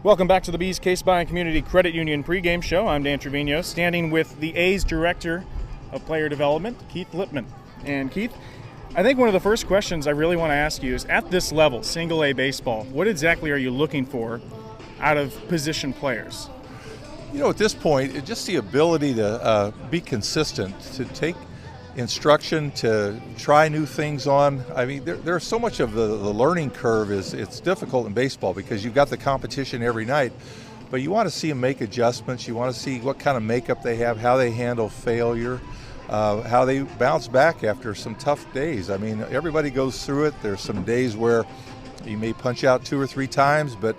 Welcome back to the Bees Case Buy Community Credit Union pregame show. I'm Dan Trivinos, standing with the A's Director of Player Development, Keith Lieppman. And Keith, I think one of the first questions I really want to ask you is, at this level, single A baseball, what exactly are you looking for out of position players? You know, at this point, it's just the ability to be consistent, to take instruction, to try new things on. I mean, there's so much of the learning curve it's difficult in baseball because you've got the competition every night, but you want to see them make adjustments. You want to see what kind of makeup they have, how they handle failure, how they bounce back after some tough days. I mean, everybody goes through it. There's some days where you may punch out 2 or 3 times, but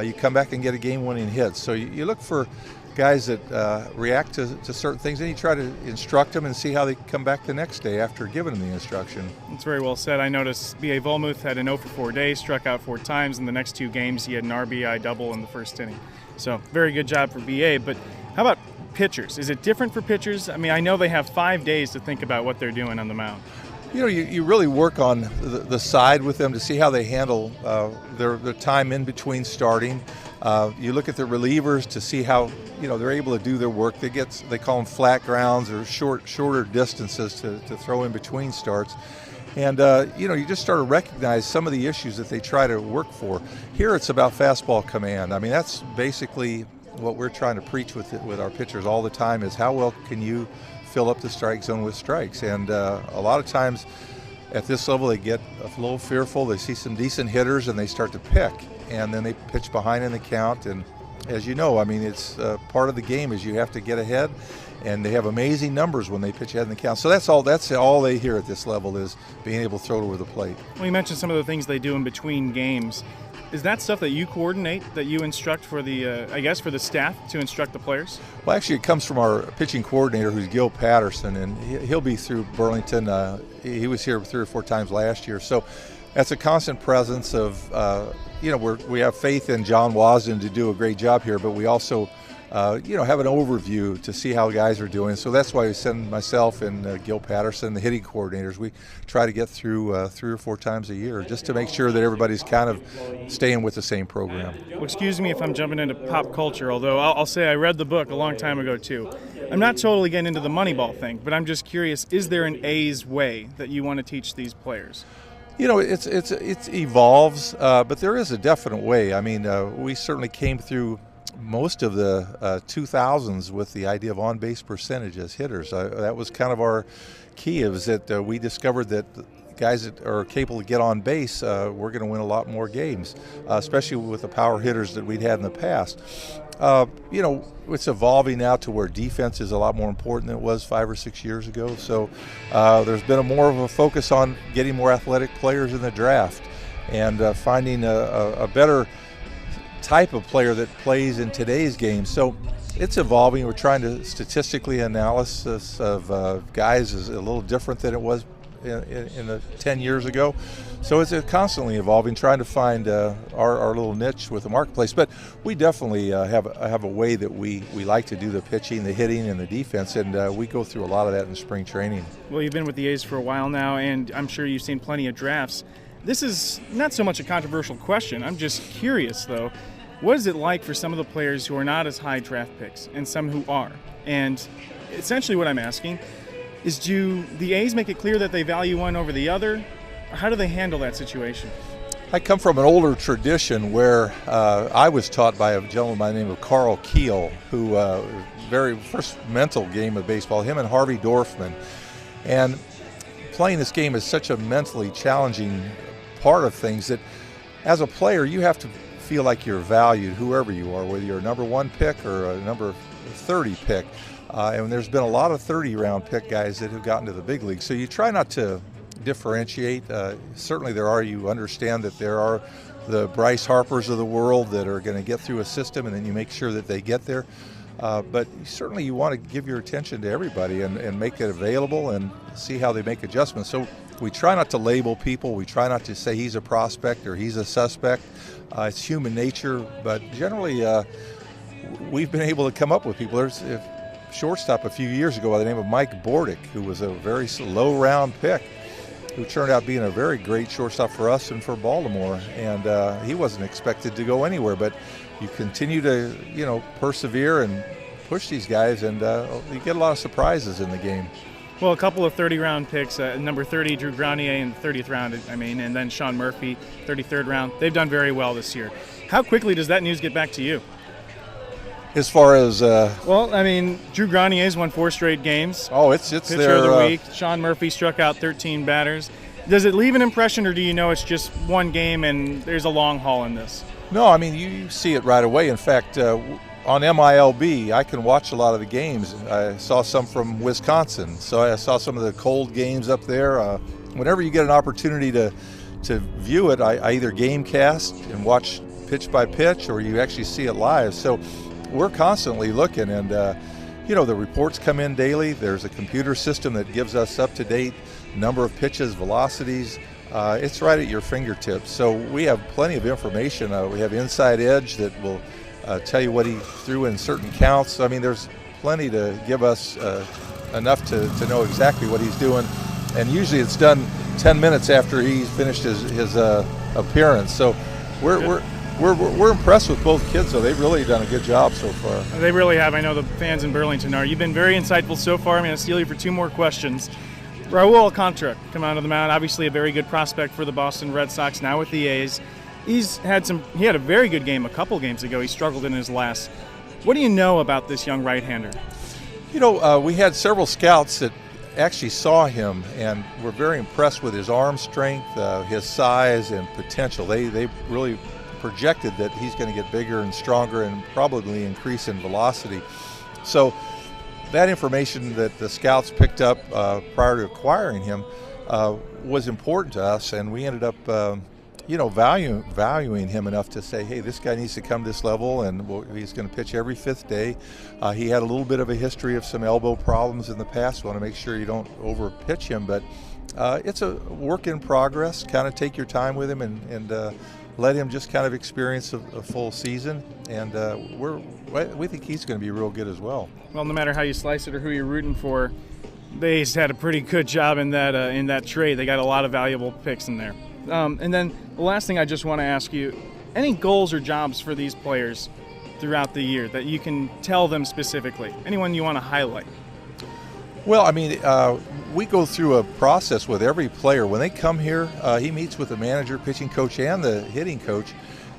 you come back and get a game-winning hit. So you look for guys that react to certain things, and you try to instruct them and see how they come back the next day after giving them the instruction. That's very well said. I noticed B.A. Volmuth had an 0 for 4 day, struck out 4 times. In the next 2 games, he had an RBI double in the first inning. So very good job for B.A. But how about pitchers? Is it different for pitchers? I mean, I know they have 5 days to think about what they're doing on the mound. You know, you really work on the side with them to see how they handle their time in between starting. You look at the relievers to see how they're able to do their work. They call them flat grounds or shorter distances to throw in between starts. And you just start to recognize some of the issues that they try to work for. Here it's about fastball command. I mean, that's basically what we're trying to preach with our pitchers all the time, is how well can you fill up the strike zone with strikes. And a lot of times at this level they get a little fearful. They see some decent hitters and they start to pick, and then they pitch behind in the count. And as you know, I mean, it's part of the game is you have to get ahead, and they have amazing numbers when they pitch ahead in the count. So that's all they hear at this level is being able to throw it over the plate. Well, you mentioned some of the things they do in between games. Is that stuff that you coordinate, that you instruct for the, for the staff to instruct the players? Well, actually, it comes from our pitching coordinator, who's Gil Patterson, and he'll be through Burlington. He was here 3 or 4 times last year. So that's a constant presence of, we have faith in John Wasden to do a great job here, but we also have an overview to see how guys are doing. So that's why we send myself and Gil Patterson, the hitting coordinators. We try to get through 3 or 4 times a year just to make sure that everybody's kind of staying with the same program. Well, excuse me if I'm jumping into pop culture, although I'll say I read the book a long time ago too. I'm not totally getting into the Moneyball thing, but I'm just curious, is there an A's way that you want to teach these players? You know, it evolves, but there is a definite way. I mean, we certainly came through most of the 2000s with the idea of on-base percentage as hitters. That was kind of our key, is that we discovered that guys that are capable to get on base, we're going to win a lot more games, especially with the power hitters that we'd had in the past. It's evolving now to where defense is a lot more important than it was 5 or 6 years ago. So there's been more of a focus on getting more athletic players in the draft and finding a better type of player that plays in today's game. So it's evolving. We're trying to statistically analysis of guys is a little different than it was in 10 years ago. So it's constantly evolving, trying to find our little niche with the marketplace. But we definitely have a way that we like to do the pitching, the hitting, and the defense, and we go through a lot of that in spring training. Well, you've been with the A's for a while now, and I'm sure you've seen plenty of drafts. This is not so much a controversial question. I'm just curious, though. What is it like for some of the players who are not as high draft picks and some who are? And essentially what I'm asking is, do the A's make it clear that they value one over the other? Or how do they handle that situation? I come from an older tradition where I was taught by a gentleman by the name of Carl Keel, who very first mental game of baseball, him and Harvey Dorfman. And playing this game is such a mentally challenging part of things that as a player you have to feel like you're valued, whoever you are, whether you're a number 1 pick or a number 30 pick. And there's been a lot of 30-round pick guys that have gotten to the big league. So you try not to differentiate. Certainly you understand that there are the Bryce Harpers of the world that are going to get through a system, and then you make sure that they get there. But certainly you want to give your attention to everybody and make it available and see how they make adjustments. So we try not to label people. We try not to say he's a prospect or he's a suspect. It's human nature, but generally we've been able to come up with people. There's a shortstop a few years ago by the name of Mike Bordick, who was a very low round pick, who turned out being a very great shortstop for us and for Baltimore. And he wasn't expected to go anywhere, but you continue to, persevere and push these guys, and you get a lot of surprises in the game. Well, a couple of 30-round picks, number 30, Drew Grenier, in the 30th round, and then Sean Murphy, 33rd round. They've done very well this year. How quickly does that news get back to you? As far as Drew Grenier's won 4 straight games. Oh, it's Pitcher their of the week. Sean Murphy struck out 13 batters. Does it leave an impression, or do you know it's just one game and there's a long haul in this? No, I mean, you see it right away. In fact, on MILB, I can watch a lot of the games. I saw some from Wisconsin, so I saw some of the cold games up there. Whenever you get an opportunity to view it, I either game cast and watch pitch by pitch, or you actually see it live. So we're constantly looking, and the reports come in daily. There's a computer system that gives us up-to-date number of pitches, velocities. It's right at your fingertips. So we have plenty of information. We have Inside Edge that will tell you what he threw in certain counts. I mean, there's plenty to give us enough to know exactly what he's doing. And usually it's done 10 minutes after he's finished his appearance. So we're impressed with both kids, though. They've really done a good job so far. They really have. I know the fans in Burlington are. You've been very insightful so far. I'm going to steal you for 2 more questions. Raul Alcantara come out of the mound, obviously a very good prospect for the Boston Red Sox, now with the A's. He had a very good game a couple games ago. He struggled in his last. What do you know about this young right-hander? We had several scouts that actually saw him and were very impressed with his arm strength, his size and potential. They really projected that he's going to get bigger and stronger and probably increase in velocity. So that information that the scouts picked up prior to acquiring him was important to us, and we ended up valuing him enough to say, hey, this guy needs to come this level, and he's going to pitch every 5th day. He had a little bit of a history of some elbow problems in the past. We want to make sure you don't over pitch him, but it's a work in progress. Kind of take your time with him and let him just kind of experience a full season, and we think he's going to be real good as well. Well, no matter how you slice it or who you're rooting for, the A's had a pretty good job in that trade. They got a lot of valuable picks in there. And then the last thing I just want to ask you, any goals or jobs for these players throughout the year that you can tell them specifically? Anyone you want to highlight? Well, I mean, we go through a process with every player. When they come here, he meets with the manager, pitching coach, and the hitting coach,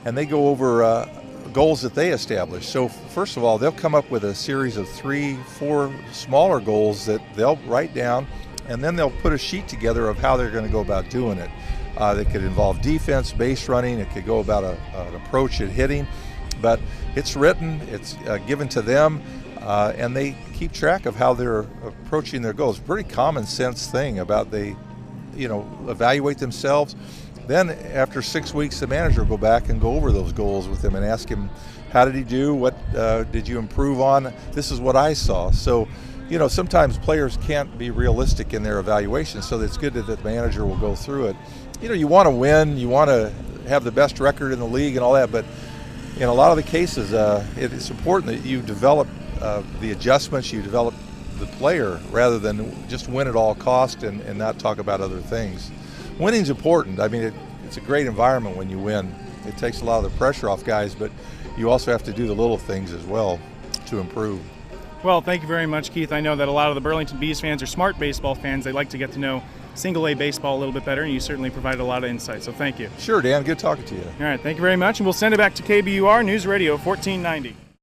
and they go over goals that they establish. So first of all, they'll come up with a series of 3-4 smaller goals that they'll write down, and then they'll put a sheet together of how they're going to go about doing it. That could involve defense, base running. It could go about an approach at hitting, but it's written, it's given to them, and they keep track of how they're approaching their goals. Pretty common sense thing about they evaluate themselves. Then after 6 weeks, the manager will go back and go over those goals with them and ask him, how did he do? What did you improve on? This is what I saw. So, sometimes players can't be realistic in their evaluation, so it's good that the manager will go through it. You want to win, you want to have the best record in the league and all that, but in a lot of the cases, it's important that you develop the adjustments, you develop the player rather than just win at all cost and not talk about other things. Winning's important. I mean, it's a great environment when you win. It takes a lot of the pressure off guys, but you also have to do the little things as well to improve. Well, thank you very much, Keith. I know that a lot of the Burlington Bees fans are smart baseball fans. They like to get to know single-A baseball a little bit better, and you certainly provided a lot of insight, so thank you. Sure, Dan. Good talking to you. All right, thank you very much, and we'll send it back to KBUR News Radio 1490.